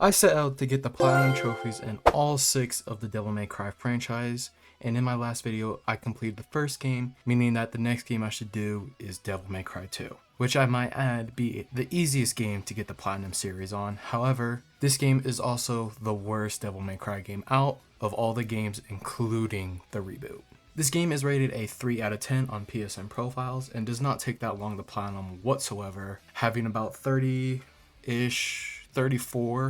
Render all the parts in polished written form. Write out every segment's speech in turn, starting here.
I set out to get the platinum trophies in all 6 of the DevilMayCry franchise, and in my last video I completed the first game, meaning that the next game I should do is DevilMayCry 2, which I might add be the easiest game to get the platinum series on. However, this game is also the worst DevilMayCry game out of all the games, including the reboot. This game is rated a 3 out of 10 on PSN profiles and does not take that long to platinum whatsoever, having about 34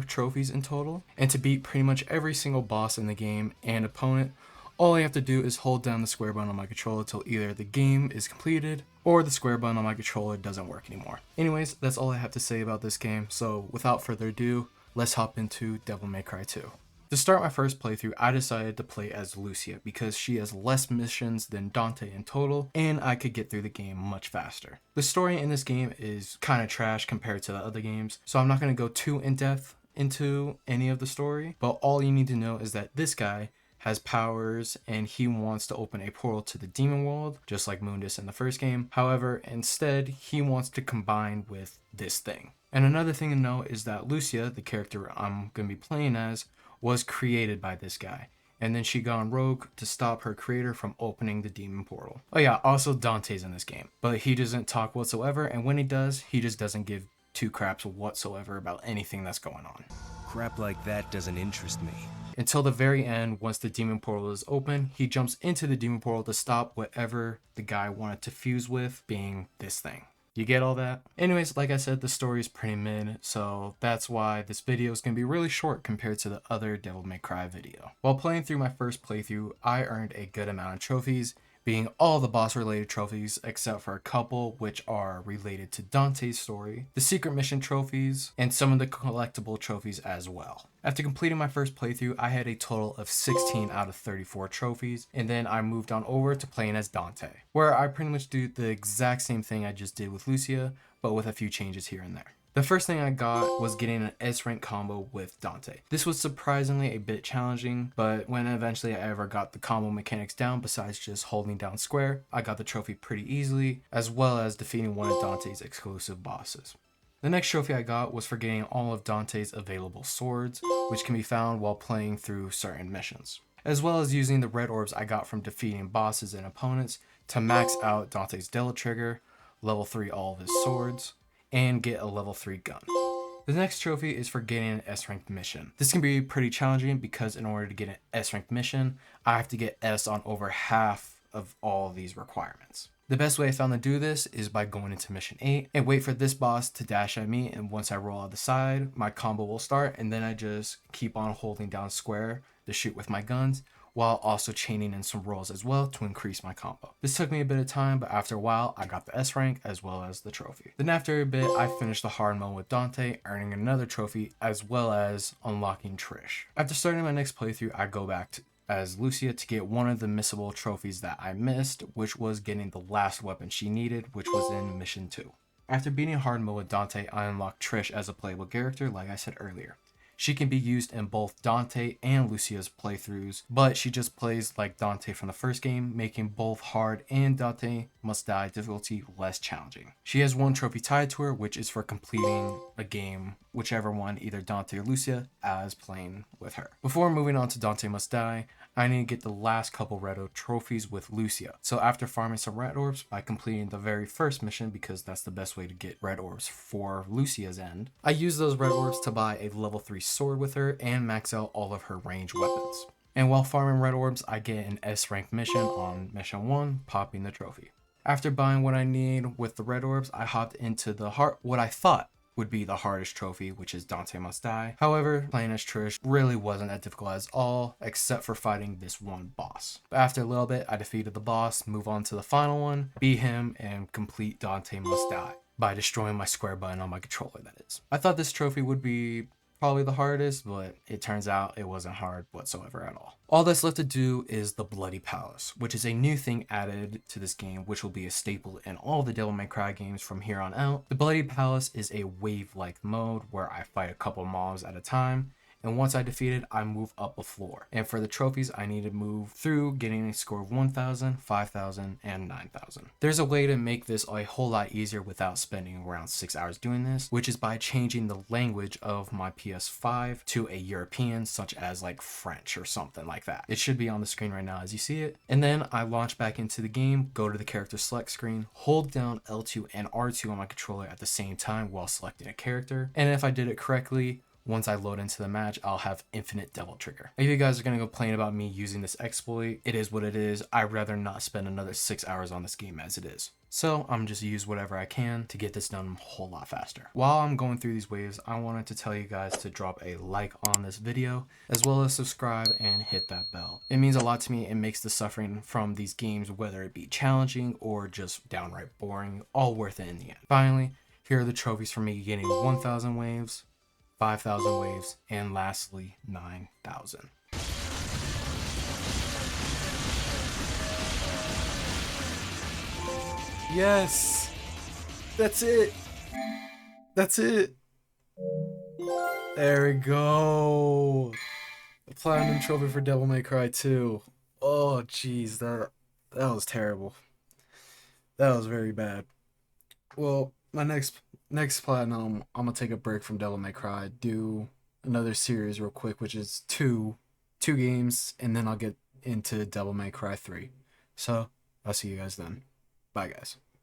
trophies in total. And to beat pretty much every single boss in the game and opponent, all I have to do is hold down the square button on my controller till either the game is completed or the square button on my controller doesn't work anymore. Anyways, that's all I have to say about this game, so without further ado, let's hop into DevilMayCry 2. To start my first playthrough, I decided to play as Lucia because she has less missions than Dante in total, and I could get through the game much faster. The story in this game is kind of trash compared to the other games, so I'm not going to go too in-depth into any of the story, but all you need to know is that this guy has powers and he wants to open a portal to the demon world, just like Mundus in the first game. However, instead, he wants to combine with this thing. And another thing to know is that Lucia, the character I'm going to be playing as, was created by this guy, and then she gone rogue to stop her creator from opening the demon portal. Oh yeah, also Dante's in this game, but he doesn't talk whatsoever, and when he does, he just doesn't give two craps whatsoever about anything that's going on. Crap like that doesn't interest me. Until the very end, once the demon portal is open, he jumps into the demon portal to stop whatever the guy wanted to fuse with, being this thing. You get all that? Anyways, like I said, the story is pretty mid, so that's why this video is going to be really short compared to the other DevilMayCry video. While playing through my first playthrough, I earned a good amount of trophies, being all the boss related trophies except for a couple which are related to Dante's story, the secret mission trophies, and some of the collectible trophies as well. After completing my first playthrough, I had a total of 16 out of 34 trophies, and then I moved on over to playing as Dante, where I pretty much do the exact same thing I just did with Lucia, but with a few changes here and there. The first thing I got was getting an S rank combo with Dante. This was surprisingly a bit challenging, but when eventually I ever got the combo mechanics down besides just holding down square, I got the trophy pretty easily, as well as defeating one of Dante's exclusive bosses. The next trophy I got was for getting all of Dante's available swords, which can be found while playing through certain missions, as well as using the red orbs I got from defeating bosses and opponents to max out Dante's Della Trigger, level 3 all of his swords, and get a level 3 gun. The next trophy is for getting an S-ranked mission. This can be pretty challenging because in order to get an S-ranked mission, I have to get S on over half of all of these requirements. The best way I found to do this is by going into mission 8 and wait for this boss to dash at me, and once I roll out the side, my combo will start, and then I just keep on holding down square to shoot with my guns, while also chaining in some rolls as well to increase my combo. This took me a bit of time, but after a while, I got the S rank as well as the trophy. Then after a bit, I finished the hard mode with Dante, earning another trophy as well as unlocking Trish. After starting my next playthrough, I go back as Lucia to get one of the missable trophies that I missed, which was getting the last weapon she needed, which was in mission 2. After beating hard mode with Dante, I unlocked Trish as a playable character like I said earlier. She can be used in both Dante and Lucia's playthroughs, but she just plays like Dante from the first game, making both hard and Dante Must Die difficulty less challenging. She has one trophy tied to her, which is for completing a game, whichever one, either Dante or Lucia, as playing with her. Before moving on to Dante Must Die, I need to get the last couple red orb trophies with Lucia. So after farming some red orbs by completing the very first mission, because that's the best way to get red orbs for Lucia's end, I use those red orbs to buy a level 3 sword with her and max out all of her ranged weapons. And while farming red orbs, I get an S rank mission on mission 1, popping the trophy. After buying what I need with the red orbs, I hopped into what I thought would be the hardest trophy, which is Dante Must Die. However, playing as Trish really wasn't that difficult at all, except for fighting this one boss. But after a little bit, I defeated the boss, move on to the final one, beat him, and complete Dante Must Die by destroying my square button on my controller, that is. I thought this trophy would be probably the hardest, but it turns out it wasn't hard whatsoever at all. All that's left to do is the Bloody Palace, which is a new thing added to this game, which will be a staple in all the DevilMayCry games from here on out. The Bloody Palace is a wave-like mode where I fight a couple mobs at a time, And once I defeat it, I move up a floor. And for the trophies, I need to move through getting a score of 1,000, 5,000, and 9,000. There's a way to make this a whole lot easier without spending around 6 hours doing this, which is by changing the language of my PS5 to a European, such as like French or something like that. It should be on the screen right now as you see it. And then I launch back into the game, go to the character select screen, hold down L2 and R2 on my controller at the same time while selecting a character. And if I did it correctly, once I load into the match, I'll have infinite devil trigger. If you guys are going to complain about me using this exploit, it is what it is. I'd rather not spend another 6 hours on this game as it is. So I'm just use whatever I can to get this done a whole lot faster. While I'm going through these waves, I wanted to tell you guys to drop a like on this video, as well as subscribe and hit that bell. It means a lot to me. It makes the suffering from these games, whether it be challenging or just downright boring, all worth it in the end. Finally, here are the trophies for me getting 1,000 waves, 5,000 waves, and lastly 9,000. Yes, that's it. That's it. There we go. The platinum trophy for DevilMayCry 2. Oh jeez, that was terrible. That was very bad. Well, my next platinum, I'm gonna take a break from DevilMayCry, do another series real quick, which is two games, and then I'll get into DevilMayCry 3. So I'll see you guys then. Bye guys.